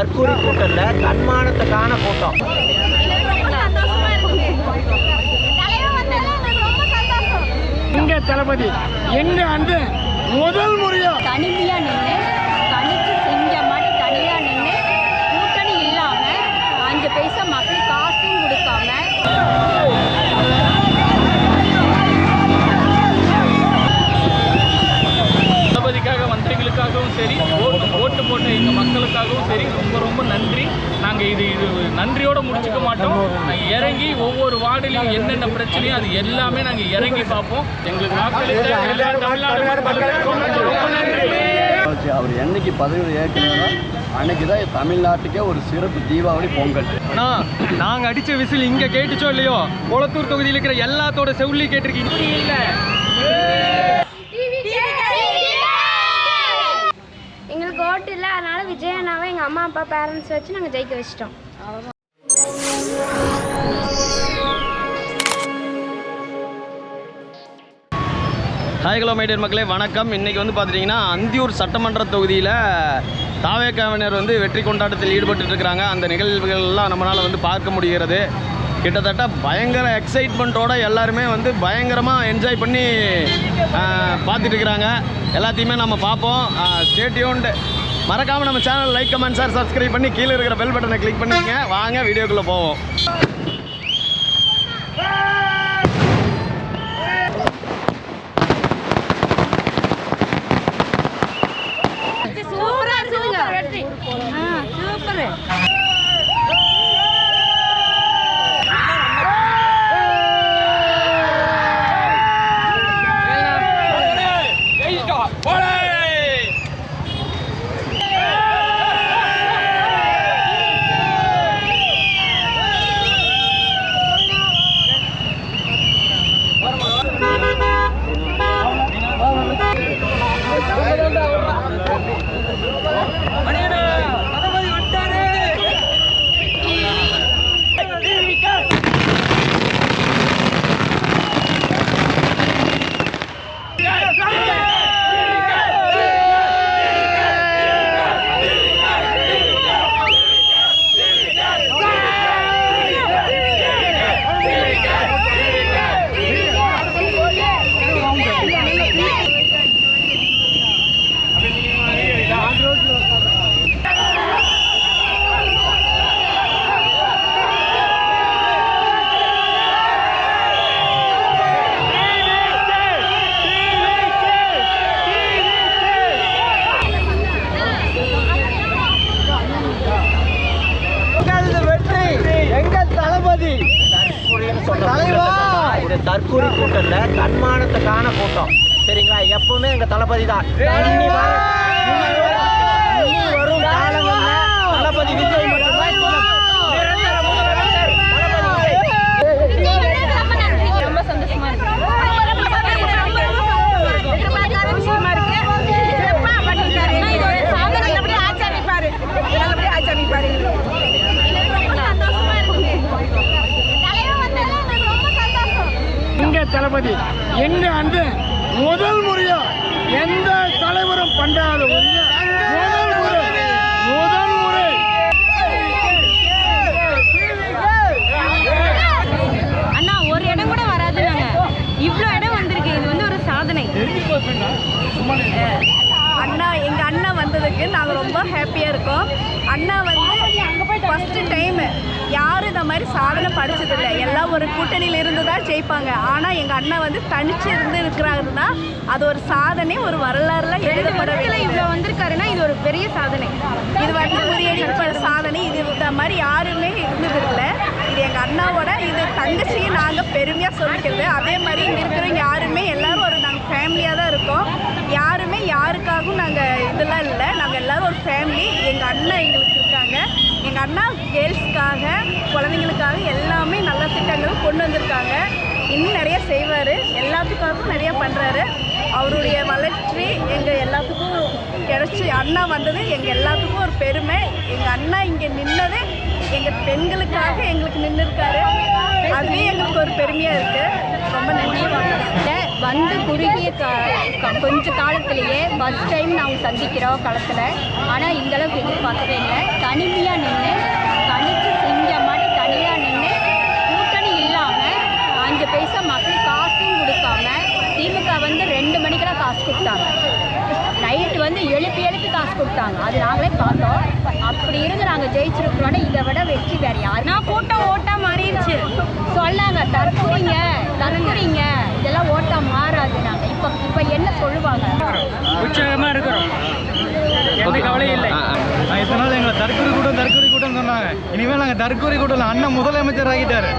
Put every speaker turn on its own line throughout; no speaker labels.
தற்கூரி கூட்டம் இல்லை, தன்மானத்துக்கான கூட்டம்.
எங்க தளபதி எங்க அந்த முதல் முறையா
தனிமையா நின்று தனிச்சு செஞ்ச மாதிரி தனியா நின்று கூட்டணி இல்லாம 5 பைசா மக்கள் காசும் கொடுக்காம
தளபதிக்காக வந்தவங்களுக்காகவும் சரி, ஓட்டு போட்ட எங்கள் மக்களுக்காகவும் சரி ரொம்ப ரொம்ப நன்றி. நாங்கள் இது நன்றியோடு முடிச்சுக்க மாட்டோம். நாங்கள் இறங்கி ஒவ்வொரு வார்டிலையும் என்னென்ன பிரச்சனையோ அது எல்லாமே நாங்கள் இறங்கி பார்ப்போம். எங்களுக்கு
அவர் என்னைக்கு பதவி ஏற்கிறாரோ அன்னைக்கு தான் தமிழ்நாட்டுக்கே ஒரு சிறப்பு தீபாவளி பொங்கல்.
ஆனால் நாங்கள் அடித்த விசில் இங்கே கேட்டுச்சோ இல்லையோ, கொளத்தூர் தொகுதியில் இருக்கிற எல்லாத்தோட செவிலி கேட்டிருக்கீங்க. இல்லை
எங்களுக்கு ஓட்டு இல்லை, அதனால விஜய் அண்ணாவை எங்கள் அம்மா அப்பா பேரண்ட்ஸ் வச்சு நாங்கள் ஜெயிக்க வச்சிட்டோம்.
ஹாய் ஹலோ மை டியர் மக்களே, வணக்கம். இன்றைக்கி வந்து பார்த்துட்டிங்கன்னா அந்தியூர் சட்டமன்ற தொகுதியில் தாவேக்காவினர் வந்து வெற்றி கொண்டாட்டத்தில் ஈடுபட்டுருக்கிறாங்க. அந்த நிகழ்வுகள்லாம் நம்மளால் வந்து பார்க்க முடிகிறது. கிட்டத்தட்ட பயங்கர எக்ஸைட்மெண்ட்டோடு எல்லாருமே வந்து பயங்கரமாக என்ஜாய் பண்ணி பார்த்துட்டு இருக்கிறாங்க. எல்லாத்தையுமே நம்ம பார்ப்போம். Stay tuned. மறக்காமல் நம்ம channel like, comment, share, subscribe பண்ணி கீழே இருக்கிற பெல் பட்டனை கிளிக் பண்ணிக்கங்க. வாங்க வீடியோக்குள்ளே போவோம்.
தற்கூரி கூட்டம் இல்லை, தன்மானத்துக்கான கூட்டம். சரிங்களா? எப்பவுமே எங்க தளபதி தான். வரும் காலங்கள்ல தளபதி விஜய் மட்டும்தான்
ரொம்ப சந்தோஷமா இருக்கு.
தளபதி எங்க அந்த முதல் முறையா எந்த தலைவரும் பண்ணாத முதல் முறை
அண்ணா ஒரு இடம் கூட வராது. நாங்க இவ்வளோ இடம் வந்திருக்கு. இது வந்து ஒரு சாதனை.
அண்ணா எங்கள் அண்ணா வந்ததுக்கு நாங்கள் ரொம்ப ஹாப்பியாக இருக்கோம். அண்ணா வந்து ஃபஸ்ட்டு டைமு யாரும் இந்த மாதிரி சாதனை படித்ததில்லை. எல்லாம் ஒரு கூட்டணியில் இருந்து தான் ஜெயிப்பாங்க. ஆனால் எங்கள் அண்ணா வந்து தனிச்சு இருக்கிறாருன்னா அது ஒரு சாதனை, ஒரு வரலாறுல எழுதப்படவில்லை.
இவ்வளோ வந்திருக்காருன்னா இது ஒரு பெரிய சாதனை.
இது வந்து முறியடிக்கப்பட்ட சாதனை. இது இந்த மாதிரி யாருமே இருந்ததில்லை. இது எங்கள் அண்ணாவோட இது தங்கச்சியை நாங்கள் பெருமையாக சொல்லிக்கிறது. அதே மாதிரி இங்கே இருக்கிறவங்க யாருமே எல்லோரும் ஒரு நாங்கள் ஃபேமிலியாக தான் இருக்கோம். யாருமே யாருக்காகவும் நாங்கள் இதெல்லாம் இல்லை. நாங்கள் எல்லோரும் ஒரு ஃபேமிலி. எங்கள் அண்ணா எங்களுக்கு இருக்காங்க. எங்கள் அண்ணா கேர்ள்ஸ்க்காக, குழந்தைங்களுக்காக எல்லாமே நல்ல திட்டங்கள் கொண்டு வந்திருக்காங்க. இன்னும் நிறைய செய்வார். எல்லாத்துக்காகவும் நிறையா பண்ணுறாரு. அவருடைய வளர்ச்சி எங்கள் எல்லாத்துக்கும் கிடச்சி அண்ணா வந்தது எங்கள் எல்லாத்துக்கும் ஒரு பெருமை. எங்கள் அண்ணா இங்கே நின்னது எங்கள் பெண்களுக்காக எங்களுக்கு நின்று இருக்காரு. அதுவே எங்களுக்கு ஒரு பெருமையாக இருக்குது. ரொம்ப நன்றி.
வந்து குறுகிய கொஞ்ச காலத்திலேயே ஃபஸ்ட் டைம் நாங்கள் சந்திக்கிறோம் களத்தில். ஆனால் இந்தளவுக்கு எதிர்பார்க்கவே இல்லை. தனிமையாக நின்று தனித்து செஞ்ச மாதிரி தனியாக நின்று கூட்டணி இல்லாமல் 5 பைசா மக்கள் காசும் கொடுக்காம திமுக வந்து 2 மணிக்கெல்லாம் காசு கொடுத்தாங்க. நைட்டு வந்து எழுப்பி காசு கொடுத்தாங்க. அது நாங்களே பார்த்தோம். அப்படி இருந்து நாங்கள் ஜெயிச்சிருக்கிறோன்னா இதை விட வெற்றி வேறு யாருன்னா கூட்டம் ஓட்டாக மாறிடுச்சு சொல்லாங்க. தற்கொலைங்க இதெல்லாம் ஓட்டா மாறாது. நாங்கள் இப்போ என்ன சொல்லுவாங்க?
உற்சாகமாக இருக்கிறோம், எந்த கவலையும் இல்லை. இத்தனை நாள் எங்களை தற்கொலை கூட்டம் சொன்னாங்க. இனிமேல் நாங்கள் தற்கொலை கூட்டம் அண்ணன் முதலமைச்சர் ஆகிட்டாரு.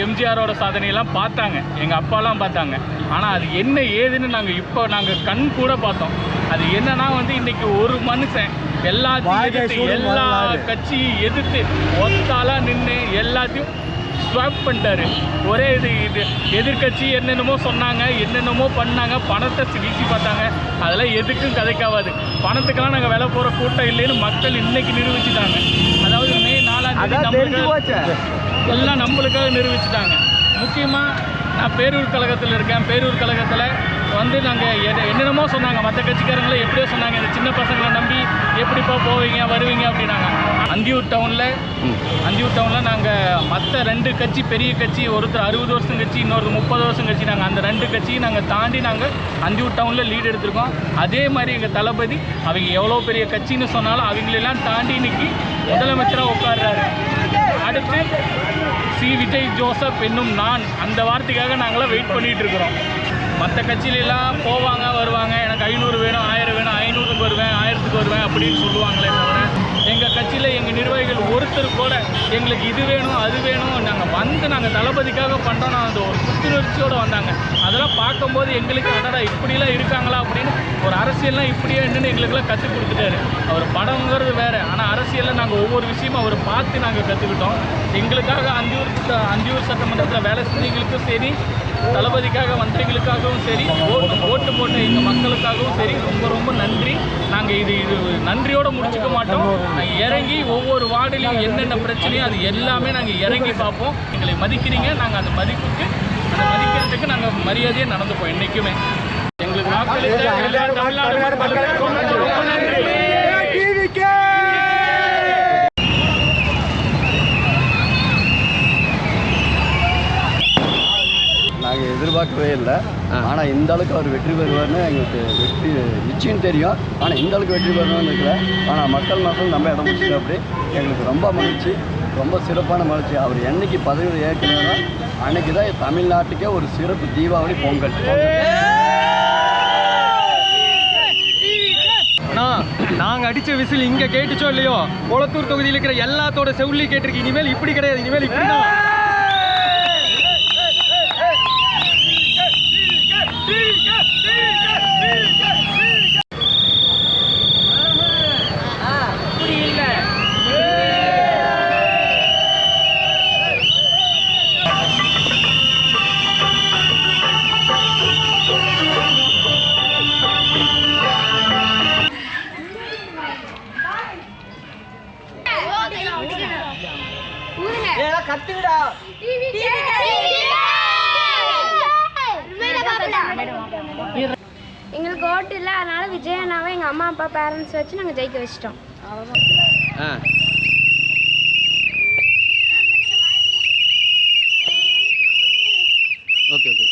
எம்ஜிஆரோட சாதனையெல்லாம் பார்த்தாங்க, எங்கள் அப்பாலாம் பார்த்தாங்க. ஆனால் அது என்ன ஏதுன்னு நாங்கள் கண் கூட பார்த்தோம். அது என்னன்னா வந்து இன்னைக்கு ஒரு மனுஷன் எல்லாத்தையும் எதிர்த்து, எல்லா கட்சியும் எதிர்த்து ஒத்தாலாக நின்று எல்லாத்தையும் ஸ்வாப் பண்ணிட்டாரு. ஒரே இது எதிர்கட்சி என்னென்னமோ சொன்னாங்க, என்னென்னமோ பண்ணாங்க, பணத்தை வீசி பார்த்தாங்க. அதெல்லாம் எதுக்கும் கதைக்காவாது. பணத்துக்கெல்லாம் நாங்கள் விலை போகிற கூட்டம் இல்லைன்னு மக்கள் இன்னைக்கு நிரூபிச்சுட்டாங்க. அதாவது மே 4 எல்லாம் நம்மளுக்காக நிரூபிச்சுட்டாங்க. முக்கியமாக நான் பேரூர் கழகத்தில் இருக்கேன். பேரூர் கழகத்தில் வந்து நாங்கள் என்னென்னமோ சொன்னாங்க, மற்ற கட்சிக்காரங்களே எப்படியோ சொன்னாங்க, இந்த சின்ன பசங்களை நம்பி எப்படிப்பா போவீங்க வருவீங்க அப்படின்னாங்க. அந்தியூர் டவுனில் நாங்கள் மற்ற 2 கட்சி, பெரிய கட்சி, ஒருத்தர் 60 வருஷம் கட்சி, இன்னொரு 30 வருஷம் கட்சி, நாங்கள் அந்த 2 கட்சியும் நாங்கள் தாண்டி நாங்கள் அந்தியூர் டவுனில் லீடு எடுத்திருக்கோம். அதே மாதிரி எங்கள் தளபதி அவங்க எவ்வளோ பெரிய கட்சின்னு சொன்னாலும் அவங்களெல்லாம் தாண்டி இன்னைக்கு முதலமைச்சராக உட்கார்றாரு. அடுத்து சி விஜய் ஜோசப் என்னும் நான், அந்த வார்த்தைக்காக நாங்களாம் வெயிட் பண்ணிகிட்டு இருக்கிறோம். மற்ற கட்சியிலெல்லாம் போவாங்க வருவாங்க, எனக்கு 500 வேணும், 1000 வேணும், 500க்கு வருவேன், 1000க்கு வருவேன் அப்படின்னு சொல்லுவாங்களே தவிர எங்கள் கட்சியில் எங்கள் நிர்வாகிகள் ஒருத்தர் கூட எங்களுக்கு இது வேணும் அது வேணும் நாங்கள் தளபதிக்காக பண்ணுறோன்னா அந்த ஒரு புத்துணர்ச்சியோடு வந்தாங்க. அதெல்லாம் பார்க்கும்போது எங்களுக்கு அடடா இப்படிலாம் இருக்காங்களா அப்படின்னு, ஒரு அரசியல்லாம் இப்படியே என்னன்னு எங்களுக்கெல்லாம் கற்றுக் கொடுத்துட்டாரு. அவர் படங்கிறது வேறு, ஆனால் அரசியலில் நாங்கள் ஒவ்வொரு விஷயமும் அவரை பார்த்து நாங்கள் கற்றுக்கிட்டோம். எங்களுக்காக அந்தியூர் சட்டமன்றத்தில் வேலை செஞ்சவங்களுக்கும் சரி, தளபதிக்காக மந்திரிகளுக்காகவும் சரி, ஓட்டு போட்ட எங்கள் மக்களுக்காகவும் சரி ரொம்ப நன்றி. நாங்கள் இது நன்றியோடு முடிச்சுக்க மாட்டோம். நாங்கள் இறங்கி ஒவ்வொரு வார்டிலையும் என்னென்ன பிரச்சனையோ அது எல்லாமே நாங்கள் இறங்கி பார்ப்போம். எங்களை மதிக்கிறீங்க, நாங்கள் அந்த மதிக்கிறதுக்கு நாங்கள் மரியாதையாக நடந்துப்போம் என்றைக்குமே. எங்களுக்கு வாக்களித்த எல்லா தமிழ்நாடு மக்களுக்கும் ரொம்ப நன்றி.
நாங்கள் எதிர்பார்க்கவே இல்லை. ஆனால் இந்த அளவுக்கு அவர் வெற்றி பெறுவார்னு எங்களுக்கு நிச்சயம் தெரியும். ஆனால் இந்த அளவுக்கு வெற்றி பெறணும்னு இருக்கல. ஆனால் மக்கள் நம்ம இடம் முடிச்சுட்டு அப்படி எங்களுக்கு ரொம்ப மகிழ்ச்சி, ரொம்ப சிறப்பான மகிழ்ச்சி. அவர் என்னைக்கு பதவி ஏற்கனவே அன்னைக்கு தான் தமிழ்நாட்டுக்கே ஒரு சிறப்பு தீபாவளி பொங்கல்.
நாங்கள் அடித்த விசில் இங்கே கேட்டுச்சோ இல்லையோ, கொளத்தூர் தொகுதியில் இருக்கிற எல்லாத்தோட செவிலி கேட்டிருக்கு. இனிமேல் இப்படி கிடையாது, இனிமேல் இப்படி தான்.
கத்துடா
எங்களுக்கு ஓட்டு இல்லை, அதனால விஜய் அண்ணாவை எங்கள் அம்மா அப்பா பேரண்ட்ஸ் வச்சு நாங்கள் ஜெயிக்க வச்சிட்டோம்.
Okay okay.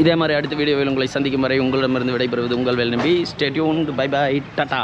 இதே மாதிரி அடுத்த வீடியோவில் உங்களை சந்திக்கும் வரை உங்களிடமிருந்து விடைபெறுவது உங்கள் Vel Nambi. Stay tuned. Bye bye, Tata.